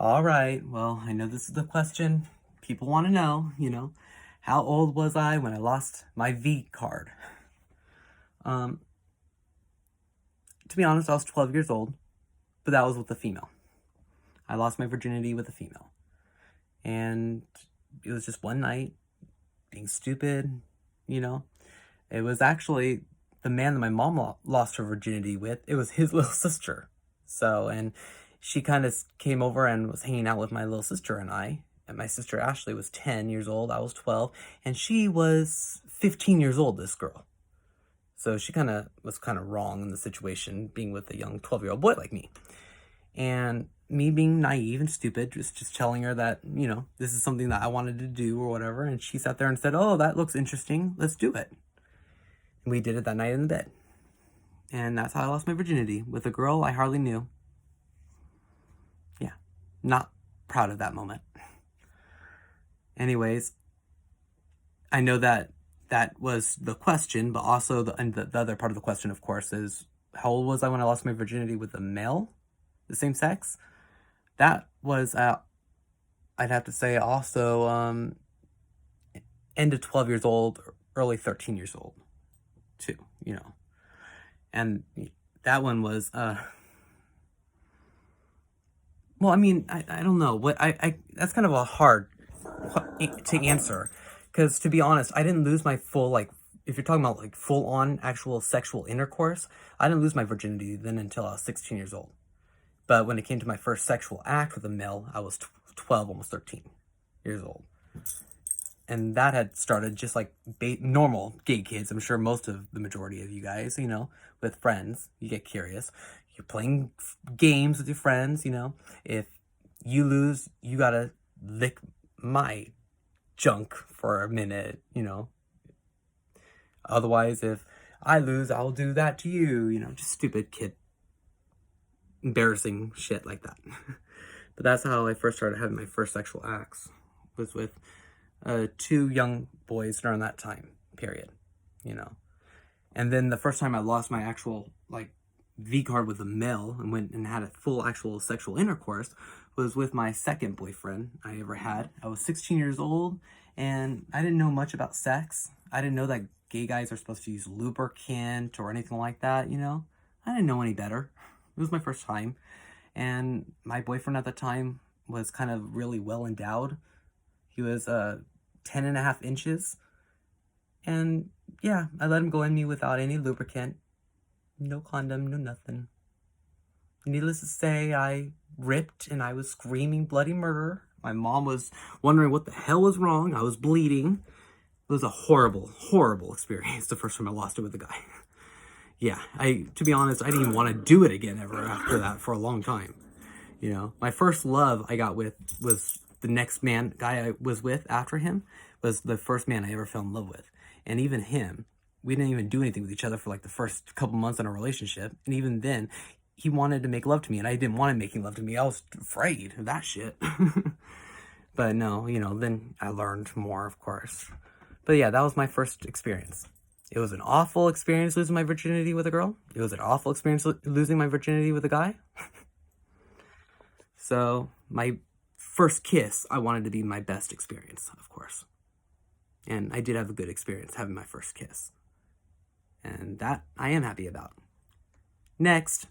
All right. Well, I know this is the question people want to know, how old was I when I lost my V card? Um, to be honest, I was 12 years old, but that was with a female. I lost my virginity with a female. And it was just one night, being stupid, you know. It was actually the man that my mom lost her virginity with. It was his little sister. So, and she kind of came over and was hanging out with my little sister and I. And my sister Ashley was 10 years old. I was 12. And she was 15 years old, this girl. So she kind of was kind of wrong in the situation, being with a young 12-year-old boy like me. And me being naive and stupid, just telling her that, this is something that I wanted to do or whatever. And she sat there and said, "Oh, that looks interesting. Let's do it." And we did it that night in the bed. And that's how I lost my virginity, with a girl I hardly knew. Yeah, not proud of that moment. Anyways, I know that that was the question, but also the other part of the question, of course, is how old was I when I lost my virginity with a male, the same sex? That was, I'd have to say, also end of 12 years old, early 13 years old, too, And that one was, well, I mean, I don't know. That's kind of a hard to answer. Because to be honest, I didn't lose my full, like, if you're talking about like full on actual sexual intercourse, I didn't lose my virginity then until I was 16 years old. But when it came to my first sexual act with a male, I was 12, almost 13 years old. And that had started just like normal gay kids. I'm sure most of the majority of you guys, with friends, you get curious. You're playing games with your friends, If you lose, you gotta lick my junk for a minute, Otherwise, if I lose, I'll do that to you, just stupid kid, embarrassing shit like that. But that's how I first started having my first sexual acts, was with two young boys during that time period, And then the first time I lost my actual, like, V card with a male and went and had a full actual sexual intercourse was with my second boyfriend I ever had. I was 16 years old and I didn't know much about sex. I didn't know that gay guys are supposed to use lubricant or anything like that, I didn't know any better. It was my first time. And my boyfriend at the time was kind of really well endowed. He was 10 and a half inches. And yeah, I let him go in me without any lubricant. No condom, no nothing. Needless to say, I ripped and I was screaming bloody murder. My mom was wondering what the hell was wrong. I was bleeding. It was a horrible, horrible experience the first time I lost it with a guy. Yeah, to be honest, I didn't even want to do it again ever after that for a long time. My first love I got with was the next guy I was with after him was the first man I ever fell in love with. And even him, we didn't even do anything with each other for like the first couple months in a relationship. And even then, he wanted to make love to me and I didn't want him making love to me. I was afraid of that shit. But no, then I learned more, of course. But yeah, that was my first experience. It was an awful experience losing my virginity with a girl. It was an awful experience losing my virginity with a guy. So my first kiss, I wanted to be my best experience, of course. And I did have a good experience having my first kiss. And that I am happy about. Next.